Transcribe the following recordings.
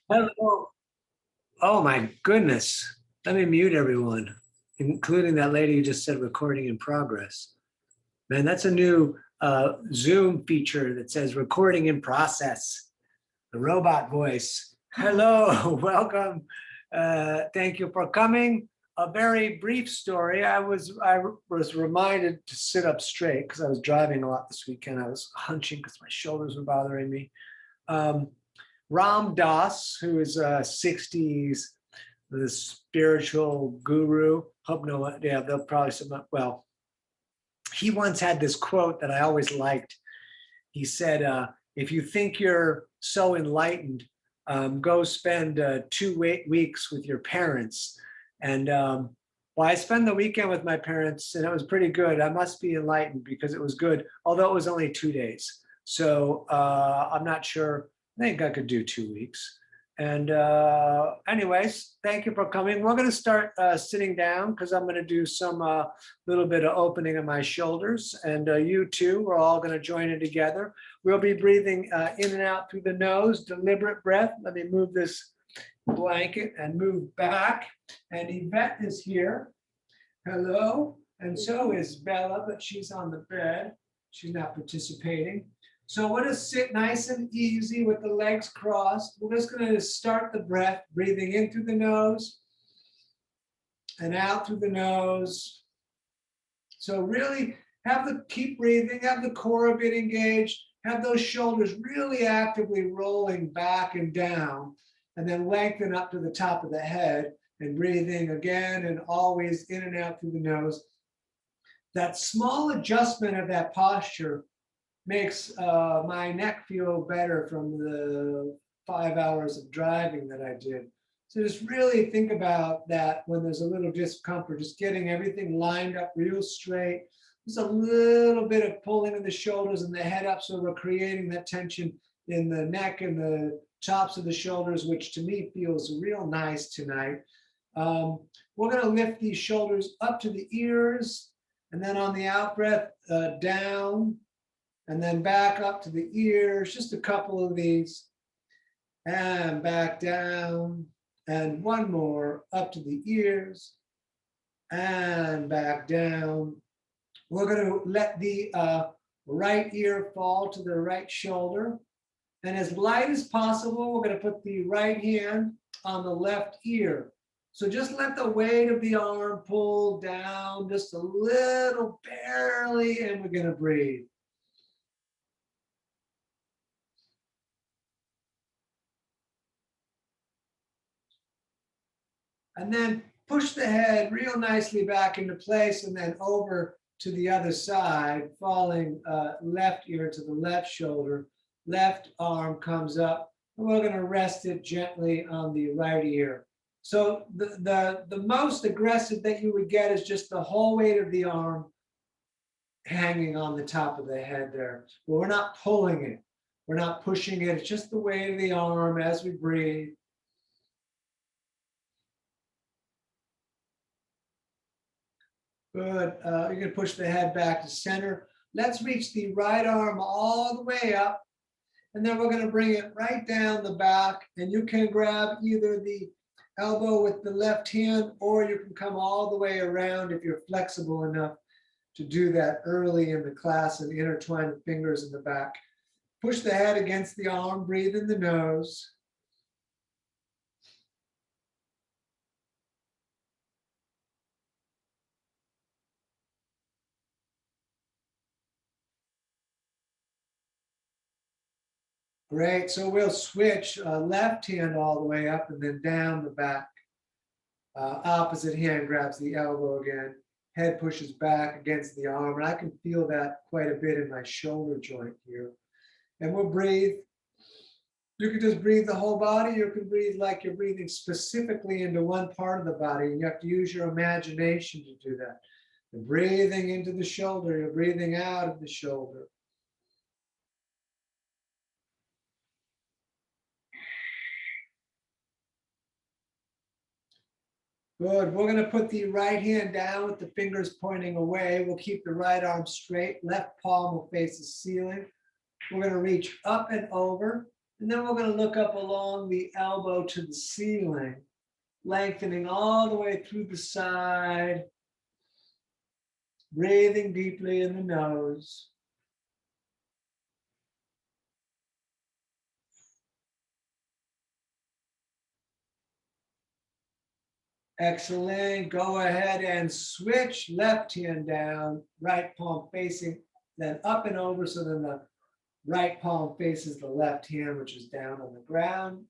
Hello. Oh my goodness. Let me mute everyone, including that lady who just said recording in progress. Man, that's a new Zoom feature that says recording in process, the robot voice. Hello, welcome. Thank you for coming. A very brief story. I was reminded to sit up straight because I was driving a lot this weekend. I was hunching because my shoulders were bothering me. Um, Ram Dass, who is 60s, the spiritual guru. Hope no, yeah, they'll probably some. Well, he once had this quote that I always liked. He said, "If you think you're so enlightened, go spend 2 weeks with your parents." And well, I spent the weekend with my parents, and it was pretty good. I must be enlightened because it was good, although it was only 2 days. So I'm not sure. I think I could do 2 weeks. And anyways, thank you for coming. We're going to start sitting down because I'm going to do some little bit of opening of my shoulders. And you too, we're all going to join in together. We'll be breathing in and out through the nose, deliberate breath. Let me move this blanket and move back. And Yvette is here. Hello. And so is Bella, but she's on the bed. She's not participating. So we'll just sit nice and easy with the legs crossed. We're just going to start the breath, breathing in through the nose and out through the nose. So really keep breathing, have the core a bit engaged, have those shoulders really actively rolling back and down, and then lengthen up to the top of the head and breathing again and always in and out through the nose. That small adjustment of that posture makes my neck feel better from the 5 hours of driving that I did. So just really think about that when there's a little discomfort, just getting everything lined up real straight. Just a little bit of pulling in the shoulders and the head up, so we're creating that tension in the neck and the tops of the shoulders, which to me feels real nice tonight. We're going to lift these shoulders up to the ears, and then on the out breath, down, and then back up to the ears, just a couple of these, and back down, and one more up to the ears, and back down. We're going to let the right ear fall to the right shoulder, and as light as possible, we're going to put the right hand on the left ear. So just let the weight of the arm pull down just a little, barely, and we're going to breathe. And then push the head real nicely back into place, and then over to the other side, falling left ear to the left shoulder. Left arm comes up, and we're going to rest it gently on the right ear. So the most aggressive that you would get is just the whole weight of the arm hanging on the top of the head there. But we're not pulling it. We're not pushing it. It's just the weight of the arm as we breathe. Good. You're going to push the head back to center. Let's reach the right arm all the way up. And then we're going to bring it right down the back. And you can grab either the elbow with the left hand, or you can come all the way around if you're flexible enough to do that early in the class and intertwine the fingers in the back. Push the head against the arm, breathe in the nose. Great. So we'll switch left hand all the way up and then down the back. Opposite hand grabs the elbow again. Head pushes back against the arm. And I can feel that quite a bit in my shoulder joint here. And we'll breathe. You can just breathe the whole body. You can breathe like you're breathing specifically into one part of the body. And you have to use your imagination to do that. You're breathing into the shoulder. You're breathing out of the shoulder. Good. We're going to put the right hand down with the fingers pointing away. We'll keep the right arm straight. Left palm will face the ceiling. We're going to reach up and over. And then we're going to look up along the elbow to the ceiling, lengthening all the way through the side, breathing deeply in the nose. Excellent. Go ahead and switch left hand down, right palm facing, then up and over. So then the right palm faces the left hand, which is down on the ground.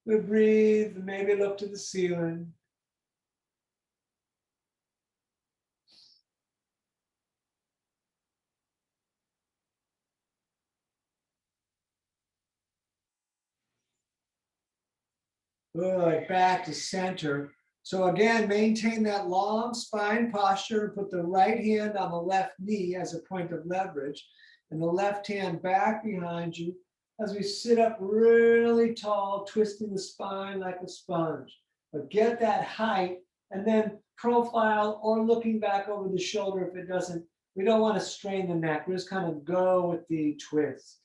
We breathe, maybe look to the ceiling. Good, back to center. So again, maintain that long spine posture. Put the right hand on the left knee as a point of leverage and the left hand back behind you as we sit up really tall, twisting the spine like a sponge. But get that height and then profile or looking back over the shoulder if it doesn't, we don't want to strain the neck. We just kind of go with the twist.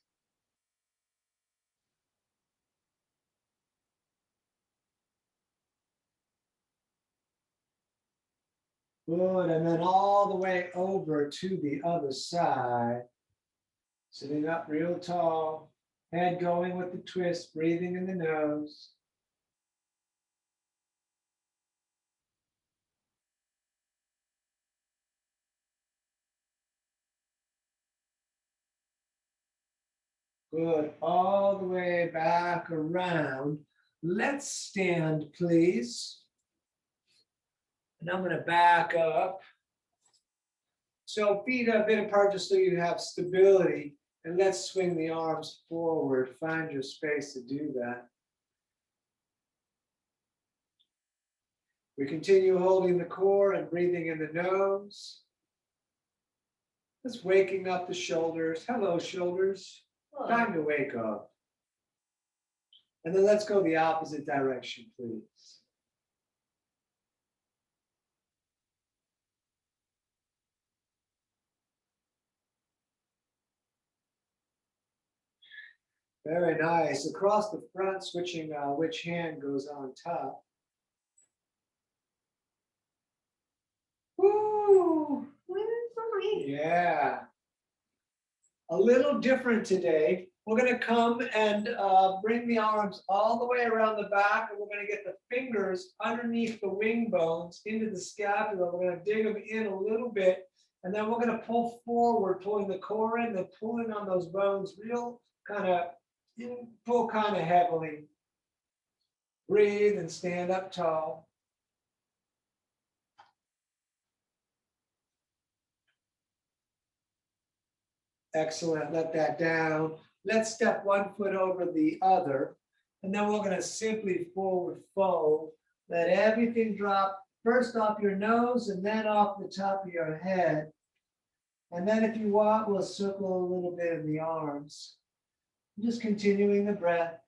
Good, and then all the way over to the other side. Sitting up real tall, head going with the twist, breathing in the nose. Good, all the way back around. Let's stand, please. And I'm going to back up. So feet a bit apart just so you have stability. And let's swing the arms forward. Find your space to do that. We continue holding the core and breathing in the nose. Just waking up the shoulders. Hello, shoulders. Hello. Time to wake up. And then let's go the opposite direction, please. Very nice. Across the front, switching which hand goes on top. Woo! Yeah. A little different today. We're going to come and bring the arms all the way around the back, and we're going to get the fingers underneath the wing bones into the scapula. We're going to dig them in a little bit, and then we're going to pull forward, pulling the core in, and pulling on those bones real kind of, pull kind of heavily. Breathe and stand up tall. Excellent, let that down. Let's step one foot over the other. And then we're gonna simply forward fold. Let everything drop first off your nose and then off the top of your head. And then if you want, we'll circle a little bit in the arms. Just continuing the breath.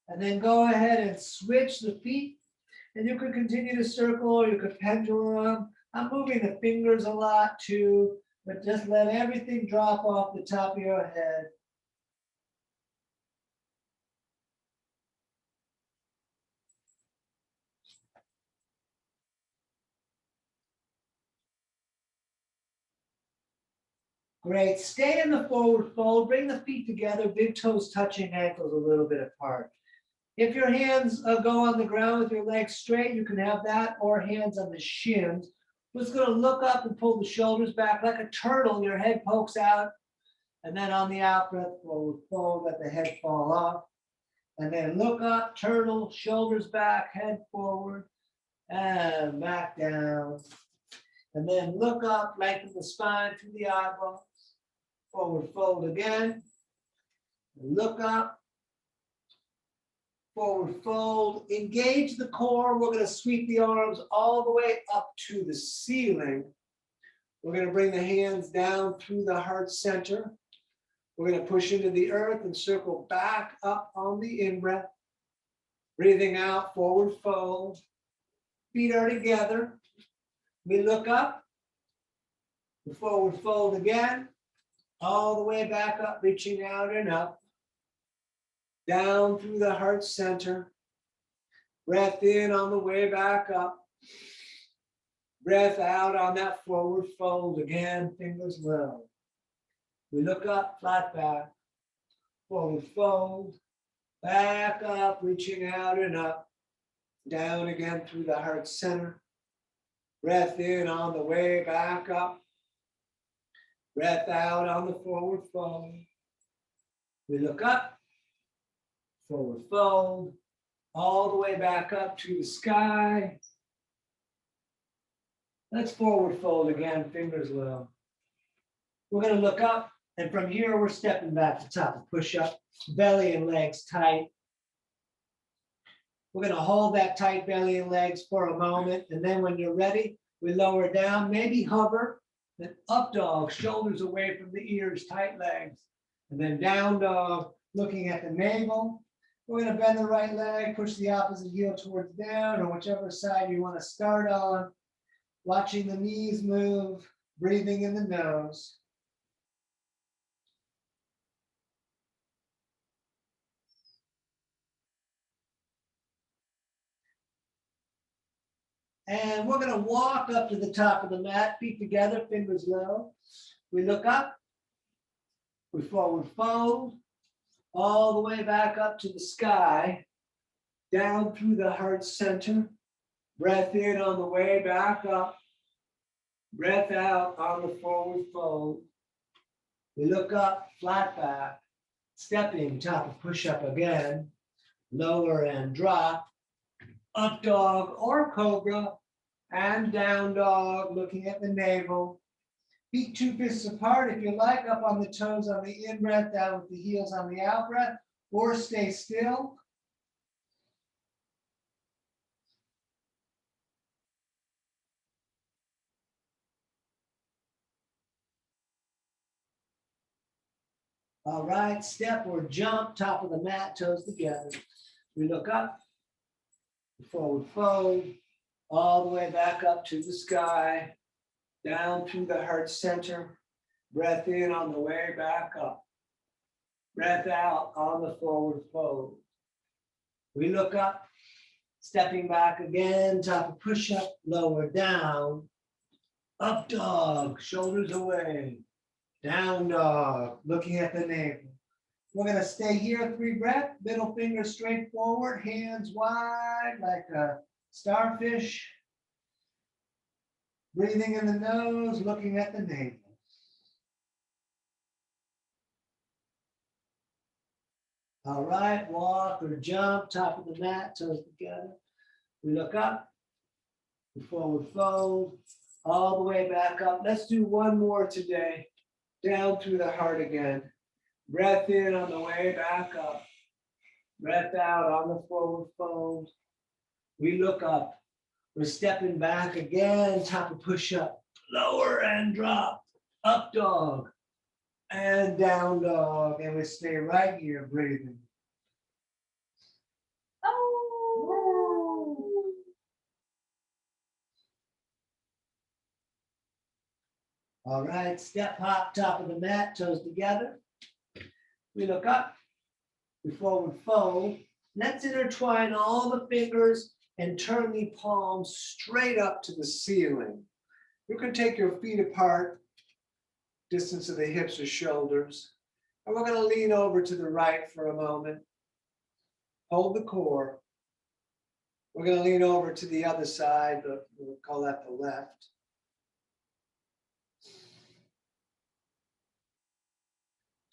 And then go ahead and switch the feet. And you could continue to circle or you could pendulum. I'm moving the fingers a lot too, but just let everything drop off the top of your head. Great. Stay in the forward fold. Bring the feet together, big toes touching, ankles a little bit apart. If your hands go on the ground with your legs straight, you can have that, or hands on the shins. We're just going to look up and pull the shoulders back like a turtle. Your head pokes out. And then on the out breath, forward fold, let the head fall off. And then look up, turtle, shoulders back, head forward, and back down. And then look up, lengthen the spine through the eyeballs. Forward fold again. Look up. Forward fold. Engage the core. We're going to sweep the arms all the way up to the ceiling. We're going to bring the hands down through the heart center. We're going to push into the earth and circle back up on the in-breath. Breathing out, forward fold. Feet are together. We look up. The forward fold again, all the way back up, reaching out and up. Down through the heart center. Breath in on the way back up. Breath out on that forward fold again, fingers low. We look up, flat back. Forward fold. Back up, reaching out and up. Down again through the heart center. Breath in on the way back up. Breath out on the forward fold. We look up. Forward fold, all the way back up to the sky. Let's forward fold again, fingers low. We're going to look up, and from here, we're stepping back to top of push-up, belly and legs tight. We're going to hold that tight belly and legs for a moment, and then when you're ready, we lower down, maybe hover, then up dog, shoulders away from the ears, tight legs, and then down dog, looking at the navel. We're going to bend the right leg, push the opposite heel towards down, or whichever side you want to start on. Watching the knees move, breathing in the nose. And we're going to walk up to the top of the mat, feet together, fingers low. We look up, we forward fold, all the way back up to the sky, down through the heart center. Breath in on the way back up. Breath out on the forward fold. We look up, flat back, stepping, top of push-up again. Lower and drop. Up dog or cobra. And down dog, looking at the navel. Feet 2 fists apart if you like, up on the toes on the in-breath, down with the heels on the out-breath, or stay still. All right, step or jump, top of the mat, toes together. We look up, forward fold, all the way back up to the sky, down through the heart center. Breath in on the way back up. Breath out on the forward fold. We look up, stepping back again, top of push-up, lower down. Up dog, shoulders away. Down dog, looking at the navel. We're going to stay here, 3 breaths, middle finger straight forward, hands wide like a starfish. Breathing in the nose, looking at the navel. All right, walk or jump, top of the mat, toes together. We look up, we forward fold, all the way back up. Let's do one more today. Down through the heart again. Breath in on the way back up. Breath out on the forward fold. We look up. We're stepping back again, top of push-up. Lower and drop. Up dog. And down dog. And we stay right here, breathing. All right, step hop, top of the mat, toes together. We look up, we forward fold. Let's intertwine all the fingers and turn the palms straight up to the ceiling. You can take your feet apart, distance of the hips or shoulders. And we're going to lean over to the right for a moment. Hold the core. We're going to lean over to the other side, but we'll call that the left.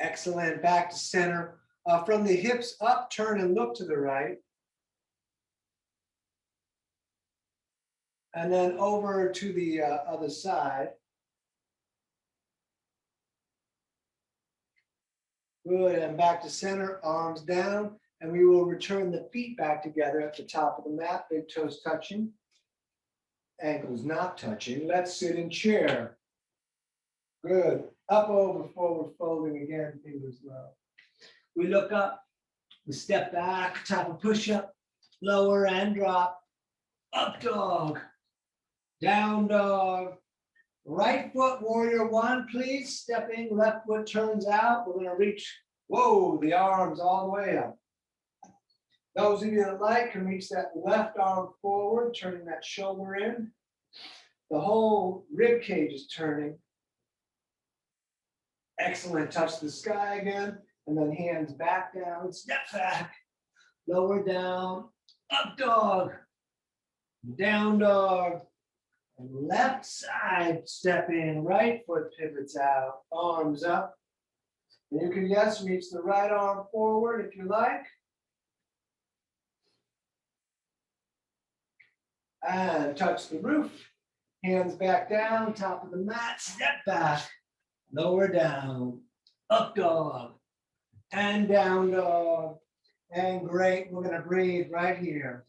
Excellent, back to center. From the hips up, turn and look to the right. And then over to the other side. Good, and back to center, arms down. And we will return the feet back together at the top of the mat, big toes touching, ankles not touching. Let's sit in chair. Good, up, over, forward, folding again, fingers low. We look up, we step back, top of push-up, lower and drop, up dog, down dog. Right foot, warrior one, please. Stepping, left foot turns out. We're gonna reach, whoa, the arms all the way up. Those of you that like can reach that left arm forward, turning that shoulder in. The whole rib cage is turning. Excellent. Touch the sky again, and then hands back down, step back, lower down, up dog, down dog, and left side step in, right foot pivots out, arms up. And you can, yes, reach the right arm forward if you like. And touch the roof, hands back down, top of the mat, step back, lower down, up dog, and down dog. And great, we're gonna breathe right here.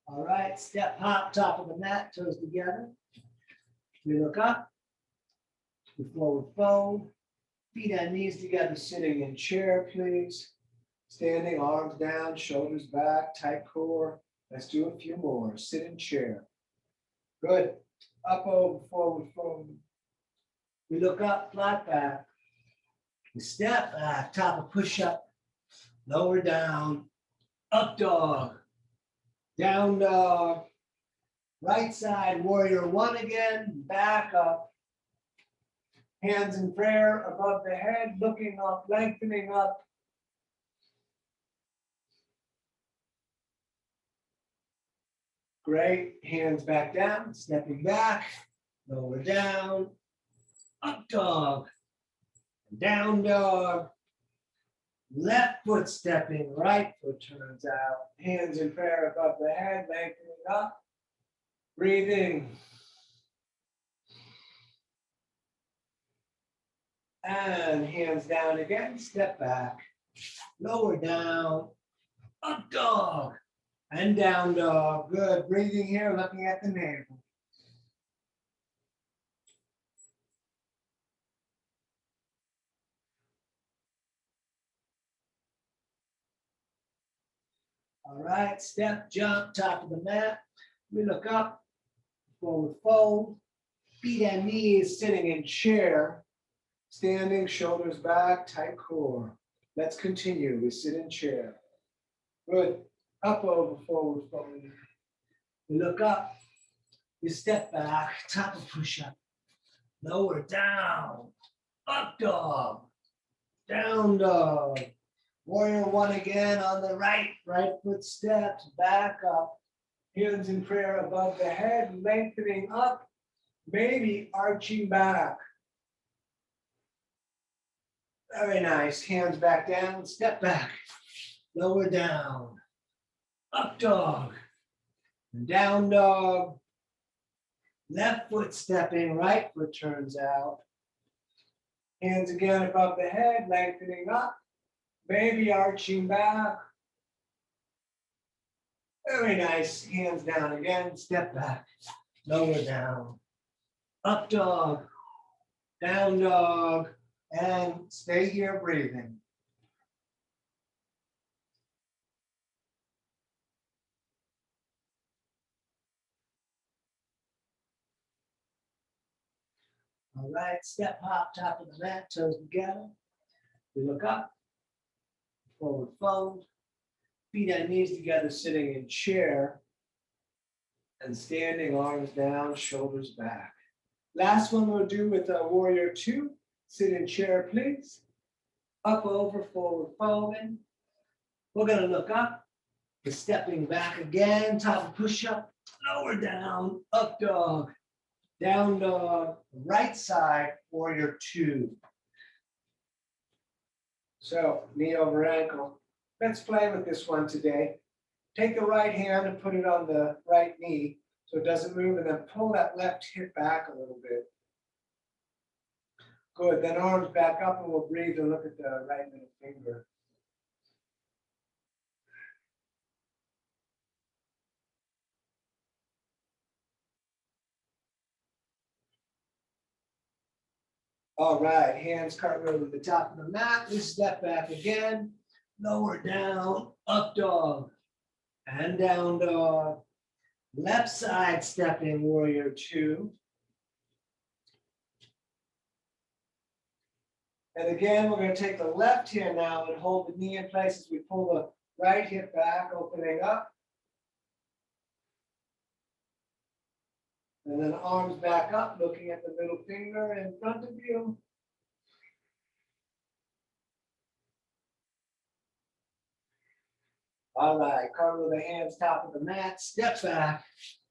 All right, step hop, top of the mat, toes together. We look up, we forward fold, feet and knees together, sitting in chair, please. Standing, arms down, shoulders back, tight core. Let's do a few more. Sit in chair. Good. Up, over, forward, fold. We look up, flat back. We step back, top of push-up, lower down, up dog, down dog, right side, warrior one again, back up. Hands in prayer above the head, looking up, lengthening up. Great, hands back down, stepping back, lower down, up dog, down dog, left foot stepping, right foot turns out, hands in prayer above the head, lengthening up, breathing. And hands down again, step back, lower down, up dog, and down dog. Good, breathing here, looking at the navel. All right, step, jump, top of the mat. We look up, forward fold, feet and knees sitting in chair, standing, shoulders back, tight core. Let's continue. We sit in chair. Good. Up, over, forward fold. We look up, we step back, top of push-up, lower down, up dog, down dog. Warrior one again on the right, right foot steps, back up. Hands in prayer above the head, lengthening up, maybe arching back. Very nice. Hands back down, step back, lower down, up dog, down dog. Left foot stepping, right foot turns out. Hands again above the head, lengthening up, maybe arching back. Very nice. Hands down again, step back, lower down, up dog, down dog, and stay here breathing. All right, step hop, top of the mat, toes together. We look up, forward fold, feet and knees together, sitting in chair, and standing, arms down, shoulders back. Last one we'll do with a warrior two. Sit in chair, please. Up, over, forward folding. We're gonna look up. We're stepping back again, top of push-up, lower down, up dog, down dog, right side, warrior two. So knee over ankle. Let's play with this one today. Take the right hand and put it on the right knee so it doesn't move, and then pull that left hip back a little bit. Good, then arms back up and we'll breathe and look at the right middle finger. All right, hands cartwheel to the top of the mat. We step back again, lower down, up dog, and down dog. Left side stepping warrior two. And again, we're going to take the left hand now and hold the knee in place as we pull the right hip back, opening up. And then arms back up, looking at the middle finger in front of you. All right, cartwheel the hands top of the mat, step back,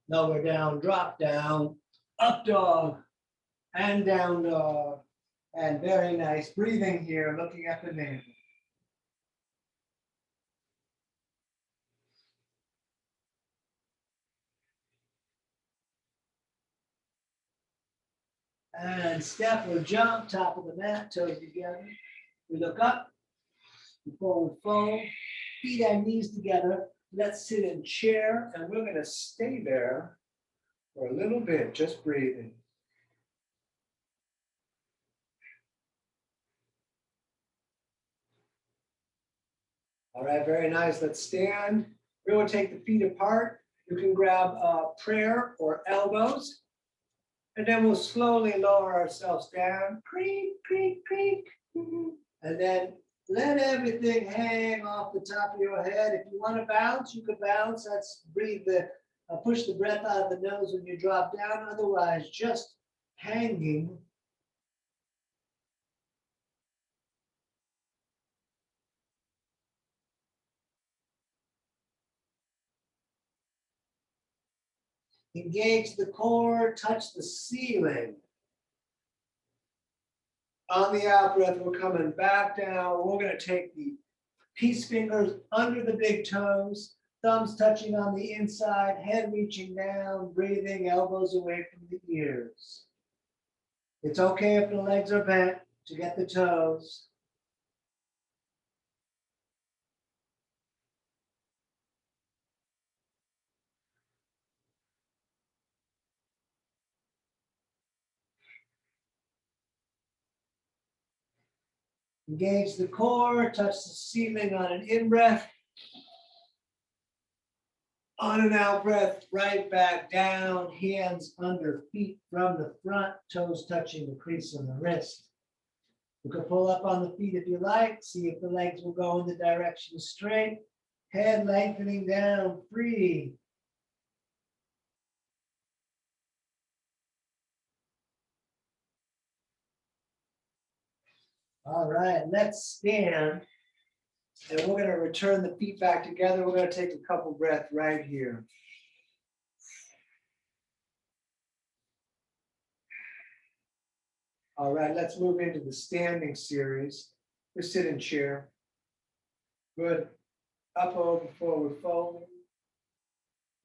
lower down, drop down, up dog, and down dog. And very nice breathing here, looking at the navel. And step or jump, top of the mat, toes together. We look up, forward fold, feet and knees together. Let's sit in chair, and we're going to stay there for a little bit, just breathing. All right, very nice. Let's stand. We're going to take the feet apart. You can grab prayer or elbows, and then we'll slowly lower ourselves down. Creak, creak, creak. And then let everything hang off the top of your head. If you want to bounce, you can bounce. That's push the breath out of the nose when you drop down. Otherwise, just hanging. Engage the core, touch the ceiling. On the out breath, we're coming back down. We're going to take the peace fingers under the big toes, thumbs touching on the inside, head reaching down, breathing, elbows away from the ears. It's okay if the legs are bent to get the toes. Engage the core, touch the ceiling on an in-breath. On an out-breath, right back down, hands under feet from the front, toes touching the crease of the wrist. You can pull up on the feet if you like, see if the legs will go in the direction straight. Head lengthening down, free. All right, let's stand. And we're going to return the feet back together. We're going to take a couple breaths right here. All right, let's move into the standing series. We sit in chair. Good. Up, over, forward, fold.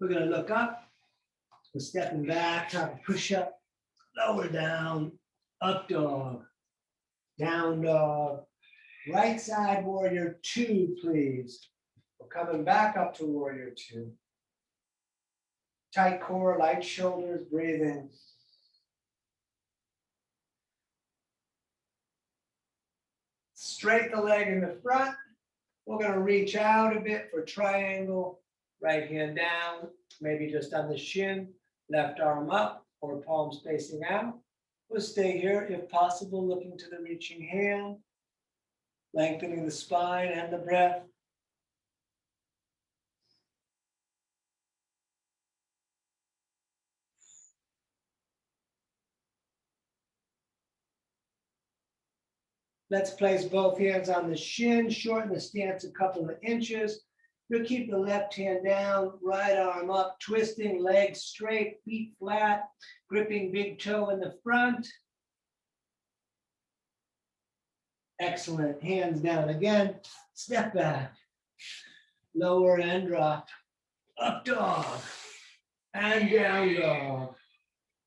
We're going to look up. We're stepping back, top of push up, lower down, up dog, down dog. Right side warrior two, please. We're coming back up to warrior two. Tight core, light shoulders, breathe in. Straight the leg in the front. We're going to reach out a bit for triangle. Right hand down, maybe just on the shin. Left arm up or palms facing out. We'll stay here if possible, looking to the reaching hand. Lengthening the spine and the breath. Let's place both hands on the shin, shorten the stance a couple of inches. You'll keep the left hand down, right arm up, twisting, legs straight, feet flat, gripping big toe in the front. Excellent, hands down again, step back, lower and drop, up dog, and down dog.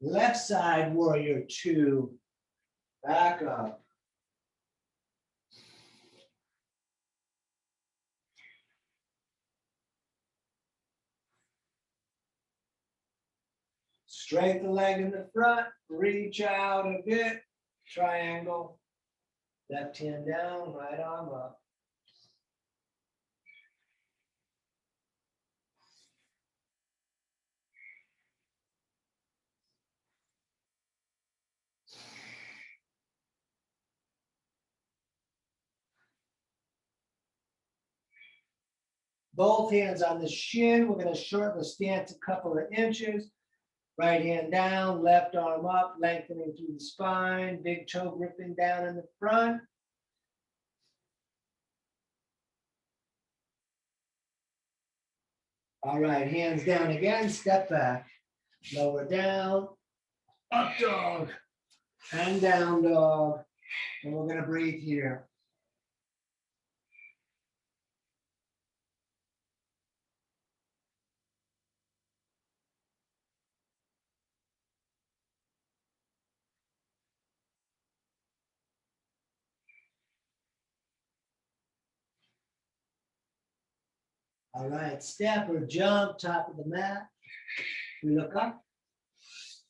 Left side warrior two, back up. Straighten the leg in the front, reach out a bit. triangle. Left hand down, right arm up. Both hands on the shin. We're going to shorten the stance a couple of inches. Right hand down, left arm up, lengthening through the spine, big toe gripping down in the front. All right, hands down again, step back, lower down, up dog, and down dog. And we're gonna breathe here. All right, step or jump, top of the mat. We look up,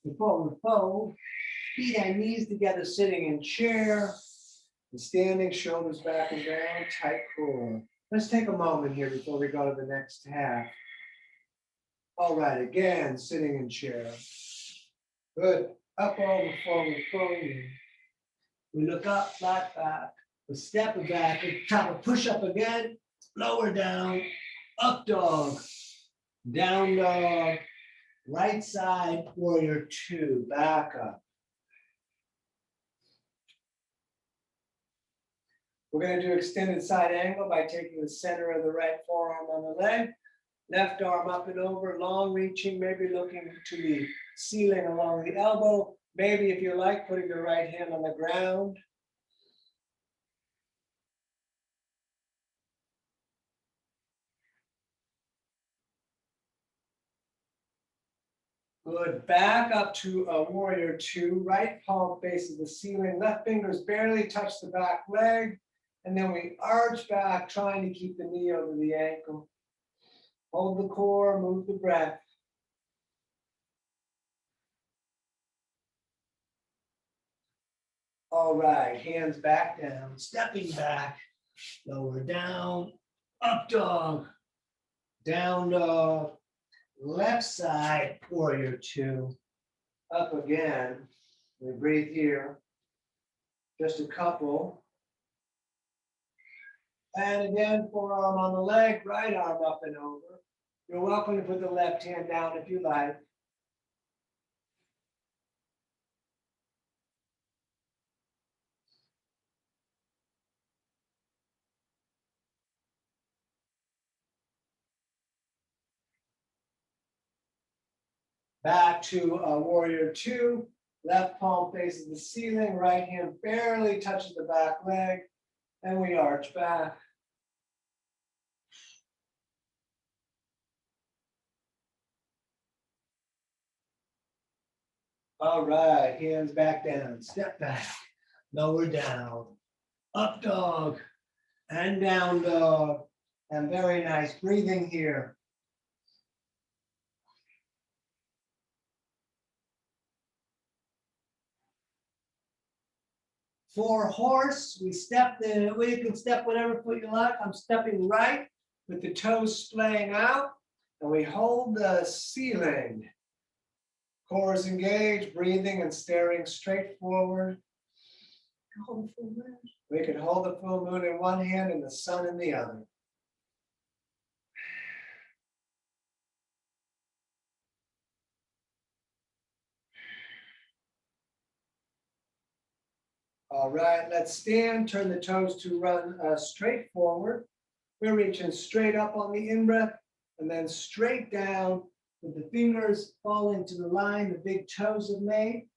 we forward fold, feet and knees together, sitting in chair, and standing, shoulders back and down, tight core. Let's take a moment here before we go to the next half. All right, again, sitting in chair. Good, up over, forward fold. We look up, flat back, we step back, top of push up again, lower down, up dog, down dog, right side, warrior two, back up. We're going to do extended side angle by taking the center of the right forearm on the leg, left arm up and over, long reaching, maybe looking to the ceiling along the elbow. Maybe if you like, putting the right hand on the ground. Good, back up to a warrior two, right palm faces the ceiling, left fingers barely touch the back leg, and then we arch back, trying to keep the knee over the ankle. Hold the core, move the breath. All right, hands back down, stepping back, lower down, up dog, down dog, left side, warrior two, up again. We breathe here, just a couple. And again, forearm on the leg, right arm up and over. You're welcome to put the left hand down if you like. Back to warrior two. Left palm faces the ceiling, right hand barely touches the back leg, and we arch back. All right, hands back down, step back, lower down, up dog, and down dog, and very nice breathing here. For horse, we can step whatever foot you like. I'm stepping right with the toes splaying out, and we hold the ceiling. Core is engaged, breathing and staring straight forward. We can hold the full moon in one hand and the sun in the other. All right, let's stand, turn the toes to run straight forward. We're reaching straight up on the in-breath and then straight down with the fingers falling to the line the big toes have made.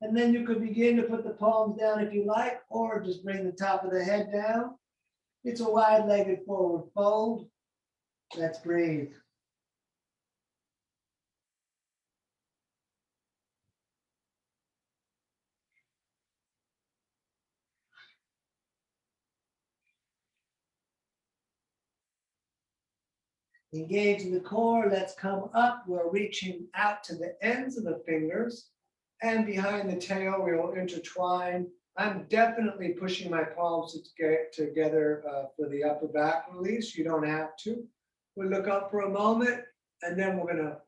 And then you could begin to put the palms down if you like, or just bring the top of the head down. It's a wide-legged forward fold. Let's breathe. Engage the core, let's come up. We're reaching out to the ends of the fingers, and behind the tail, we will intertwine I'm definitely pushing my palms together for the upper back release. You don't have to. We'll look up for a moment, and then we're gonna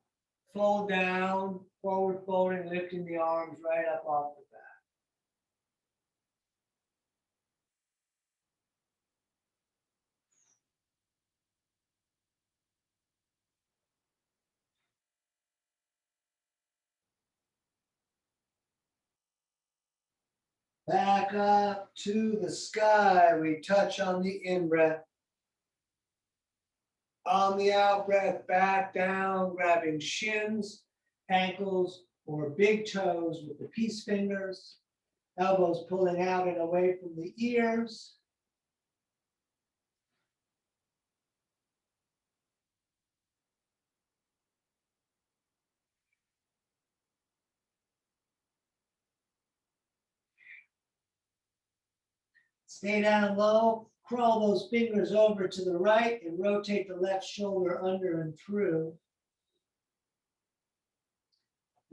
fold down, forward folding, lifting the arms right up off the back. Back up to the sky. We touch on the in-breath. On the out breath, back down, grabbing shins, ankles, or big toes with the peace fingers. Elbows pulling out and away from the ears. Stay down low, crawl those fingers over to the right and rotate the left shoulder under and through.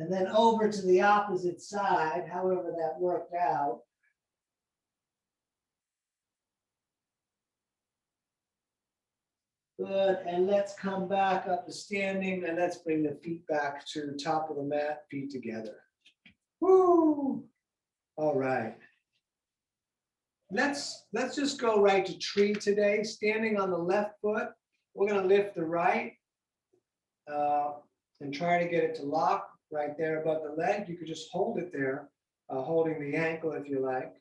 And then over to the opposite side, however that worked out. Good, and let's come back up to standing and let's bring the feet back to the top of the mat, feet together. Woo! All right. Let's just go right to tree today. Standing on the left foot, we're gonna lift the right and try to get it to lock right there above the leg. You could just hold it there, holding the ankle if you like,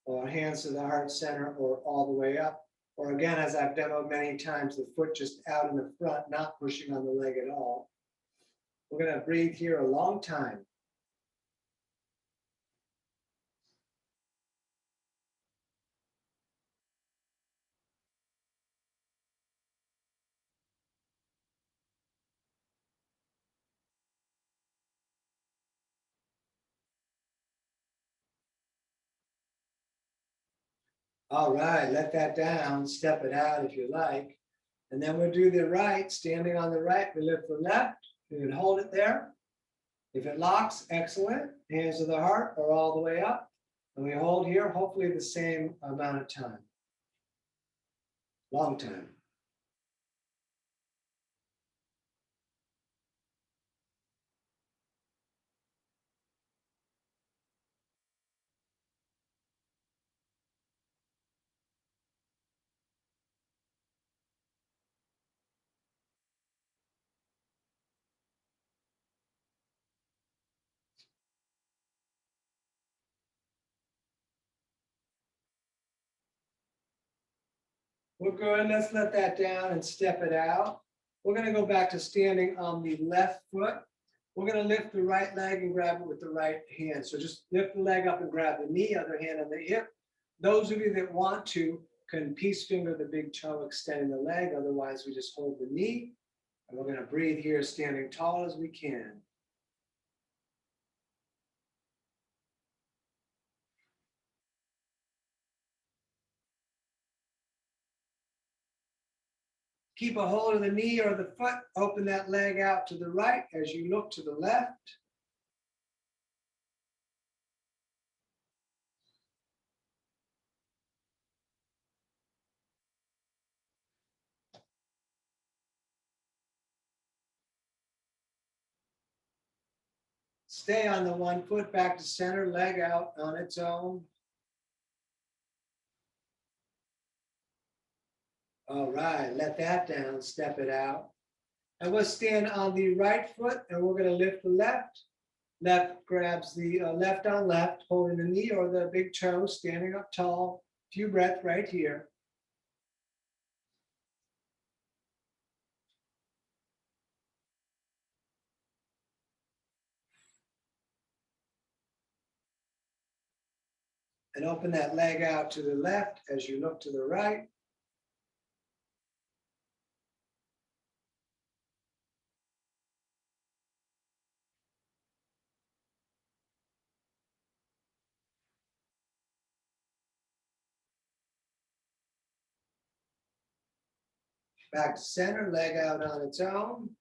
or hands to the heart center or all the way up. Or again, as I've demoed many times, the foot just out in the front, not pushing on the leg at all. We're gonna breathe here a long time. All right, let that down, step it out if you like. And then we'll do the right, standing on the right, we lift the left, you can hold it there. If it locks, excellent. Hands to the heart or all the way up. And we hold here, hopefully the same amount of time. Long time. We're good, let's let that down and step it out. We're gonna go back to standing on the left foot. We're gonna lift the right leg and grab it with the right hand. So just lift the leg up and grab the knee, other hand on the hip. Those of you that want to can peace finger the big toe extending the leg, otherwise we just hold the knee. And we're gonna breathe here standing tall as we can. Keep a hold of the knee or the foot, open that leg out to the right as you look to the left. Stay on the one foot, back to center, leg out on its own. All right, let that down, step it out. And we'll stand on the right foot and we're gonna lift the left. Left grabs the left on left, holding the knee or the big toe, standing up tall. Few breaths right here. And open that leg out to the left as you look to the right. Back to center, leg out on its own.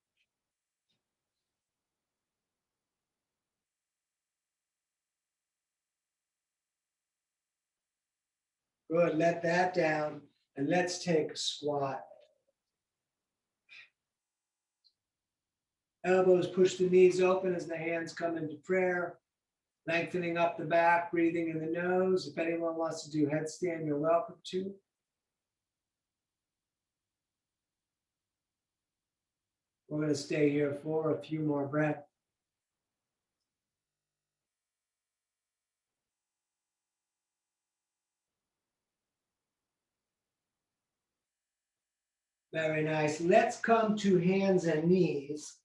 Good, let that down. And let's take a squat. Elbows push the knees open as the hands come into prayer. Lengthening up the back, breathing in the nose. If anyone wants to do headstand, you're welcome to. We're going to stay here for a few more breaths. Very nice. Let's come to hands and knees.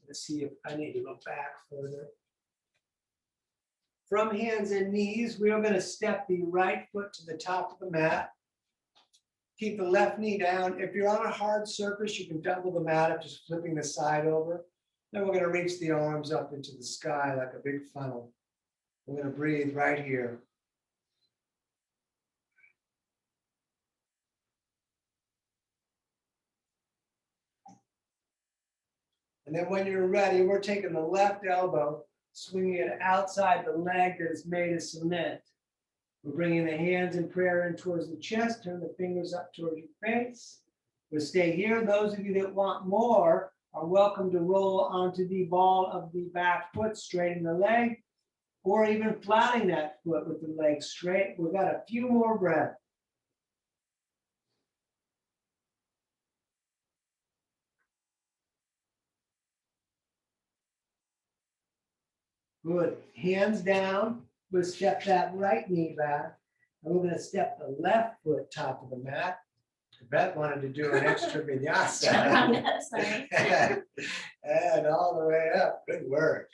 Let's see if I need to go back further. From hands and knees, we are going to step the right foot to the top of the mat. Keep the left knee down. If you're on a hard surface, you can double the mat up, just flipping the side over. Then we're going to reach the arms up into the sky like a big funnel. We're going to breathe right here. And then when you're ready, we're taking the left elbow, swinging it outside the leg that is made of cement. We're bringing the hands in prayer in towards the chest, turn the fingers up towards your face. We'll stay here. Those of you that want more are welcome to roll onto the ball of the back foot, straighten the leg, or even flattening that foot with the leg straight. We've got a few more breaths. Good. Hands down. We'll step that right knee back. And we're going to step the left foot top of the mat. Beth wanted to do an extra vinyasa. Sorry. And all the way up. Good work.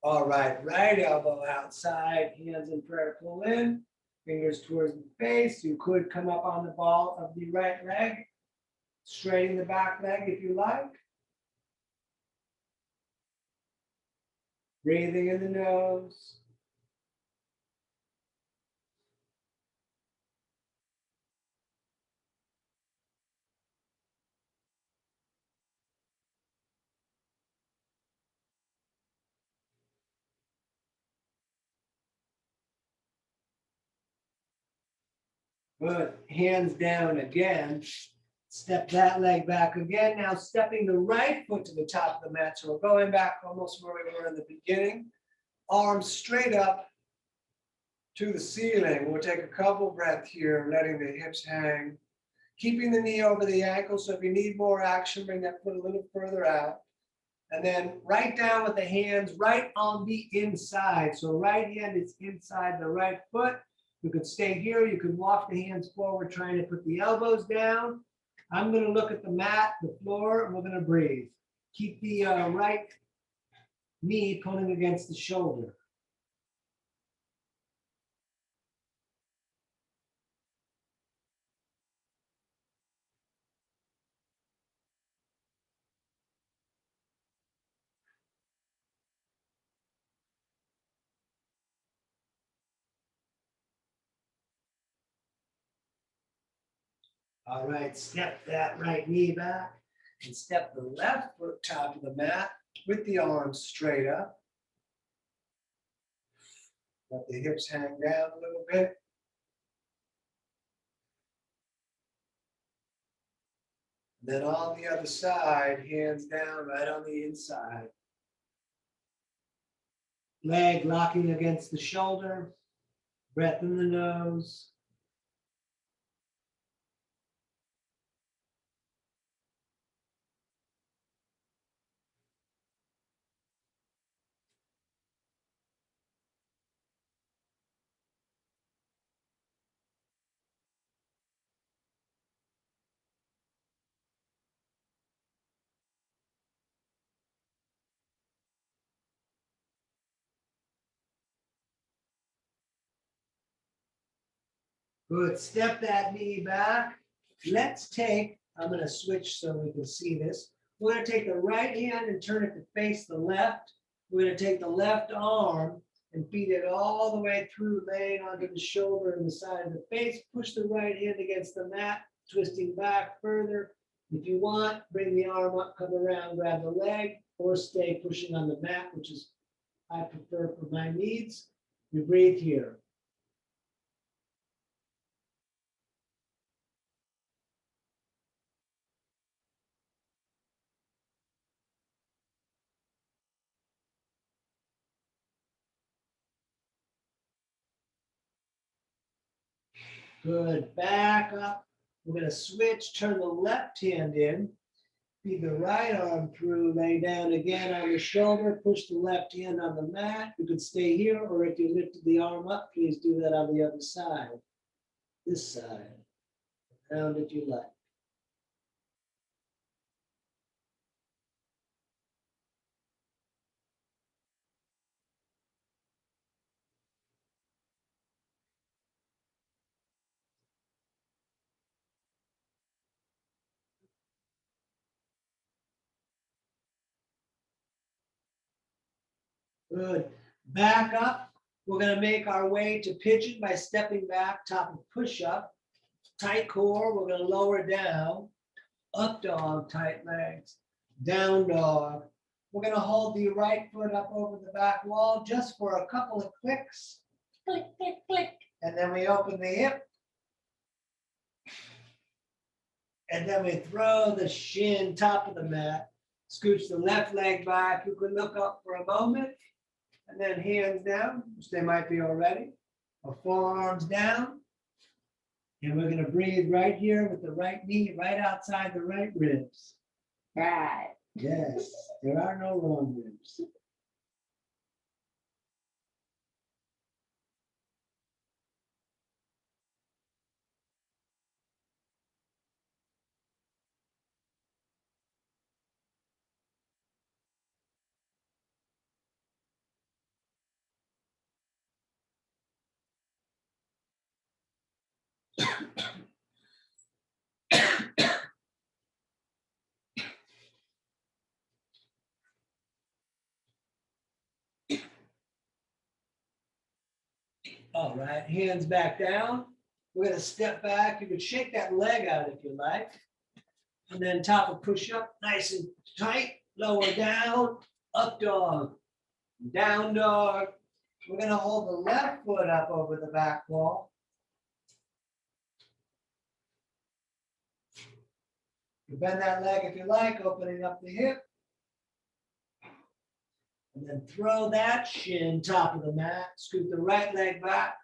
All right, right elbow outside, hands in prayer, pull in, fingers towards the face. You could come up on the ball of the right leg, straighten the back leg if you like. Breathing in the nose. Good, hands down again. Step that leg back again. Now stepping the right foot to the top of the mat. So we're going back almost where we were in the beginning. Arms straight up to the ceiling. We'll take a couple breaths here, letting the hips hang. Keeping the knee over the ankle. So if you need more action, bring that foot a little further out. And then right down with the hands right on the inside. So right hand is inside the right foot. You could stay here. You could walk the hands forward, trying to put the elbows down. I'm going to look at the mat, the floor, and we're going to breathe. Keep the right knee pulling against the shoulder. All right, step that right knee back and step the left foot top of the mat with the arms straight up. Let the hips hang down a little bit. Then on the other side, hands down right on the inside. Leg locking against the shoulder, breath in the nose. Good, step that knee back. Let's take, I'm gonna switch so we can see this. We're gonna take the right hand and turn it to face the left. We're gonna take the left arm and feed it all the way through, laying onto the shoulder and the side of the face. Push the right hand against the mat, twisting back further. If you want, bring the arm up, come around, grab the leg, or stay pushing on the mat, which is I prefer for my needs. You breathe here. Good, back up. We're gonna switch, turn the left hand in, feed the right arm through, lay down again on the shoulder, push the left hand on the mat. You can stay here, or if you lifted the arm up, please do that on the other side. This side, round if you like. Good. Back up. We're going to make our way to pigeon by stepping back, top of push-up. Tight core. We're going to lower down. Up dog, tight legs. Down dog. We're going to hold the right foot up over the back wall just for a couple of clicks. Click, click, click. And then we open the hip. And then we throw the shin top of the mat. Scooch the left leg back. You can look up for a moment. And then hands down, which they might be already. Or forearms down. And we're going to breathe right here with the right knee right outside the right ribs. Right. Yes, there are no wrong ribs. All right, hands back down. We're going to step back. You can shake that leg out if you like. And then top of push-up, nice and tight. Lower down, up dog, down dog. We're going to hold the left foot up over the back wall. You bend that leg if you like, opening up the hip. And then throw that shin top of the mat. Scoot the right leg back.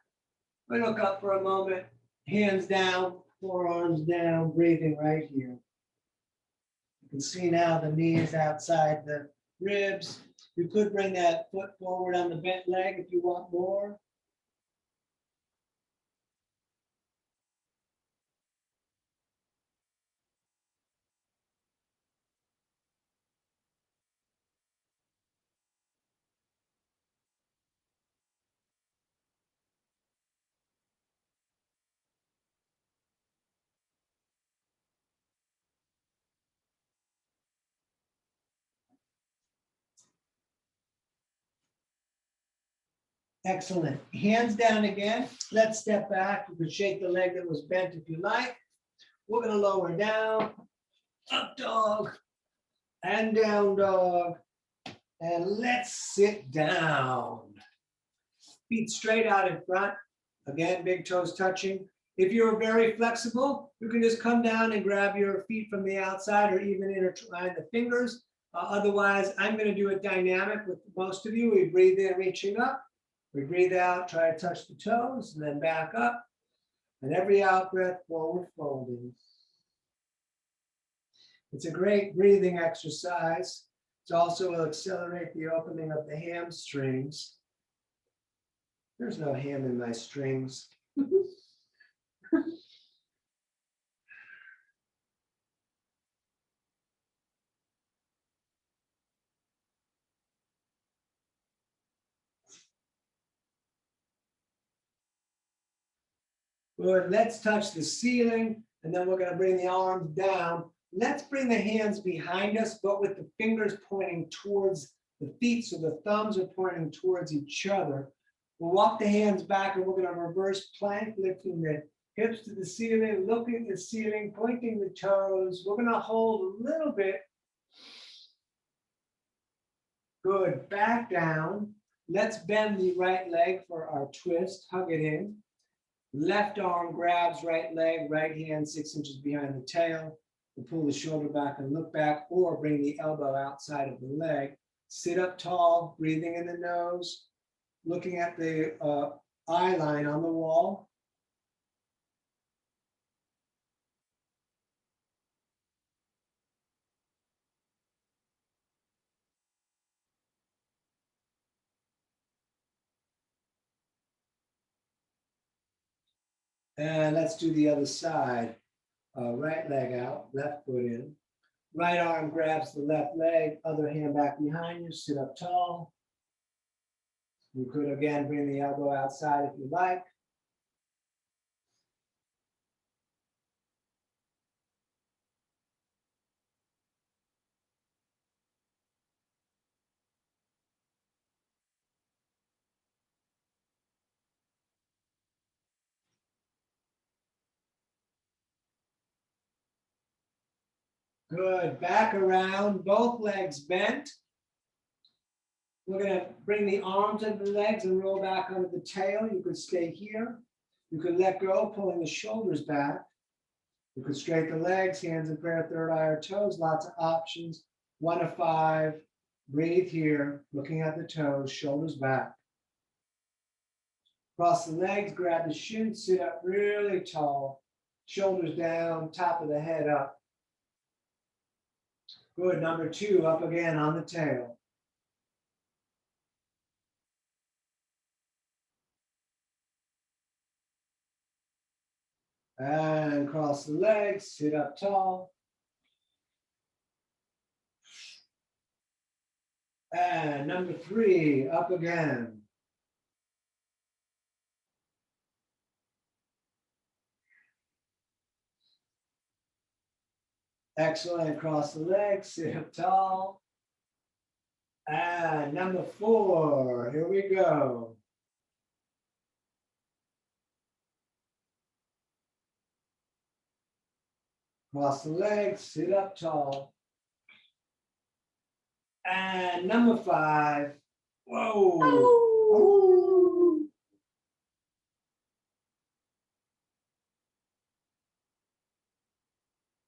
We look up for a moment. Hands down, forearms down, breathing right here. You can see now the knee is outside the ribs. You could bring that foot forward on the bent leg if you want more. Excellent. Hands down again. Let's step back. You can shake the leg that was bent if you like. We're going to lower down, up dog, and down dog. And let's sit down. Feet straight out in front. Again, big toes touching. If you're very flexible, you can just come down and grab your feet from the outside or even intertwine the fingers. Otherwise, I'm going to do it dynamic with most of you. We breathe in, reaching up. We breathe out, try to touch the toes, and then back up. And every out breath, forward folding. It's a great breathing exercise. It also will accelerate the opening of the hamstrings. There's no ham in my strings. Good. Let's touch the ceiling, and then we're going to bring the arms down. Let's bring the hands behind us, but with the fingers pointing towards the feet, so the thumbs are pointing towards each other. We'll walk the hands back, and we're going to reverse plank, lifting the Hips to the ceiling, looking at the ceiling, pointing the toes. We're gonna hold a little bit. Good, back down. Let's bend the right leg for our twist, hug it in. Left arm grabs right leg, right hand 6 inches behind the tail. We'll pull the shoulder back and look back, or bring the elbow outside of the leg. Sit up tall, breathing in the nose, looking at the eye line on the wall. And let's do the other side. Right leg out, left foot in. Right arm grabs the left leg, other hand back behind you, sit up tall. You could again bring the elbow outside if you like. Good, back around, both legs bent. We're gonna bring the arms under the legs and roll back onto the tail. You could stay here. You could let go, pulling the shoulders back. You could straighten the legs, hands in prayer, third eye or toes, lots of options. 1 to 5, breathe here, looking at the toes, shoulders back. Cross the legs, grab the shins, sit up really tall, shoulders down, top of the head up. Good, number 2, up again on the tail. And cross the legs, sit up tall. And number 3, up again. Excellent, cross the legs, sit up tall. And number 4, here we go. Cross the legs, sit up tall. And number 5, whoa. Oh.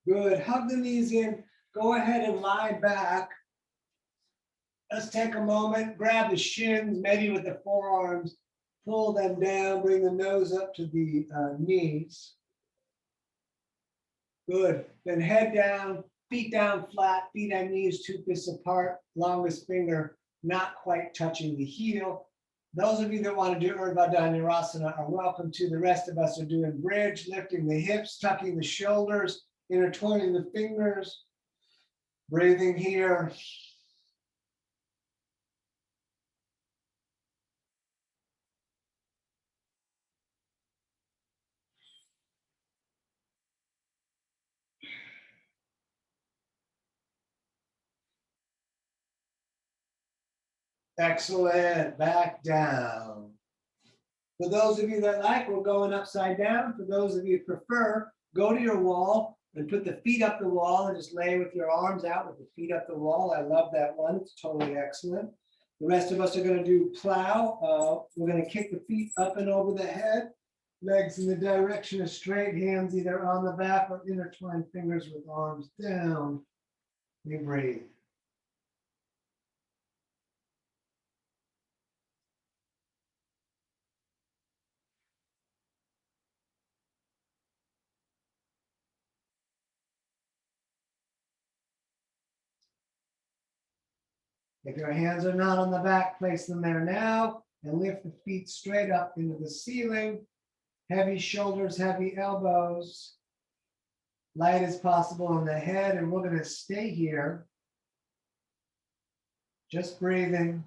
Good, hug the knees in, go ahead and lie back. Let's take a moment, grab the shins, maybe with the forearms, pull them down, bring the nose up to the knees. Good, then head down, feet down flat, feet and knees 2 fists apart, longest finger not quite touching the heel. Those of you that want to do Urdhva Dhanurasana are welcome to. The rest of us are doing bridge, lifting the hips, tucking the shoulders, intertwining the fingers, breathing here. Excellent, back down. For those of you that like, we're going upside down. For those of you who prefer, go to your wall and put the feet up the wall and just lay with your arms out with the feet up the wall. I love that one, it's totally excellent. The rest of us are gonna do plow. We're gonna kick the feet up and over the head, legs in the direction of straight, hands either on the back or intertwined fingers with arms down. You breathe. If your hands are not on the back, place them there now and lift the feet straight up into the ceiling. Heavy shoulders, heavy elbows. Light as possible on the head, and we're going to stay here. Just breathing.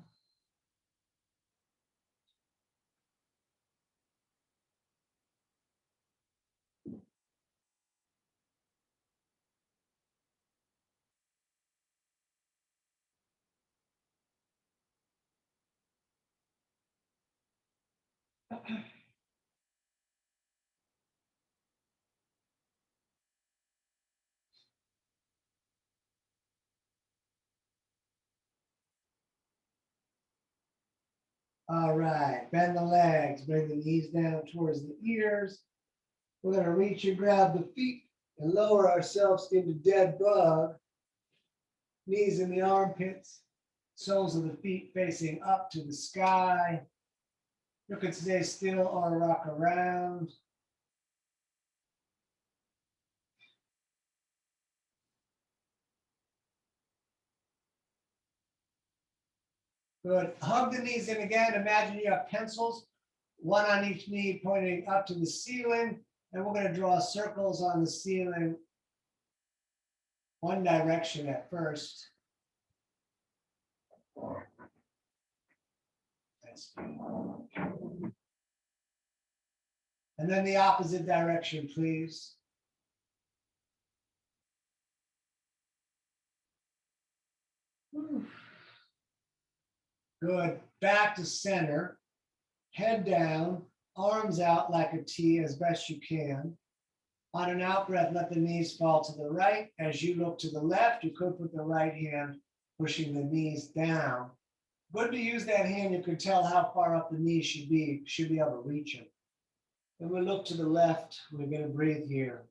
All right, bend the legs, bring the knees down towards the ears. We're gonna reach and grab the feet and lower ourselves into dead bug. Knees in the armpits, soles of the feet facing up to the sky. You can stay still or rock around. Good. Hug the knees in again. Imagine you have pencils, one on each knee pointing up to the ceiling. And we're going to draw circles on the ceiling, one direction at first. And then the opposite direction, please. Good. Back to center. Head down, arms out like a T as best you can. On an out breath, let the knees fall to the right. As you look to the left, you could put the right hand pushing the knees down. Good to use that hand. You can tell how far up the knees should be. Should be able to reach them. Then we look to the left. We're going to breathe here.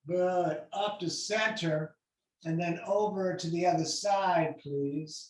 Good. Up to center and then over to the other side, please.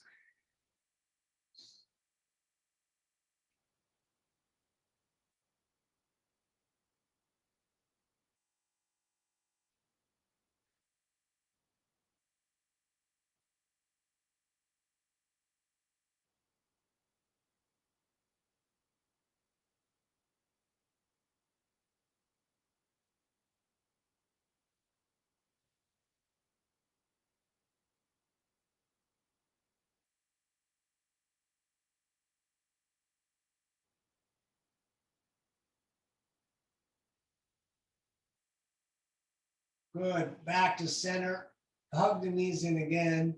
Good. Back to center. Hug the knees in again.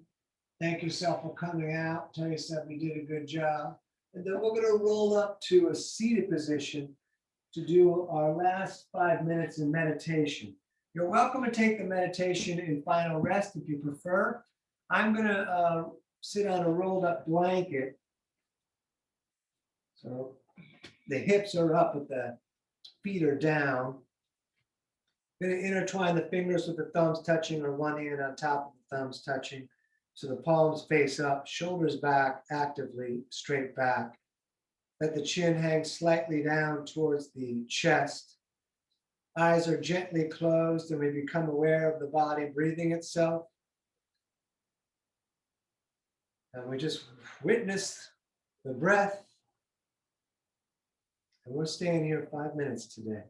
Thank yourself for coming out. Tell yourself you did a good job. And then we're going to roll up to a seated position to do our last 5 minutes in meditation. You're welcome to take the meditation in final rest if you prefer. I'm going to sit on a rolled up blanket. So the hips are up, but the feet are down. Going to intertwine the fingers with the thumbs touching, or one hand on top of the thumbs touching. So the palms face up, shoulders back, actively straight back. Let the chin hang slightly down towards the chest. Eyes are gently closed and we become aware of the body breathing itself. And we just witness the breath. And we're staying here 5 minutes today.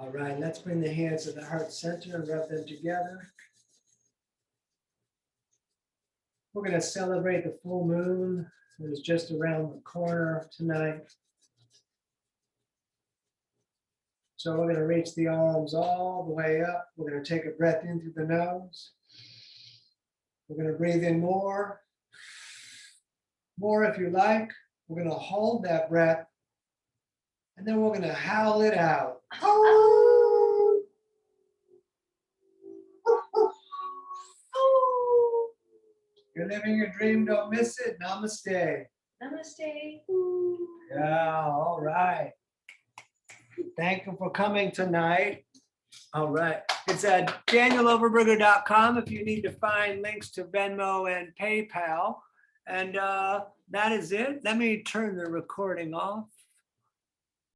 All right, let's bring the hands to the heart center and rub them together. We're going to celebrate the full moon that is just around the corner tonight. So we're going to reach the arms all the way up. We're going to take a breath in through the nose. We're going to breathe in more. More if you like. We're going to hold that breath. And then we're going to howl it out. You're living your dream, don't miss it. Namaste. Namaste. Yeah, all right. Thank you for coming tonight. All right. It's at danieloverberger.com if you need to find links to Venmo and PayPal. And that is it. Let me turn the recording off.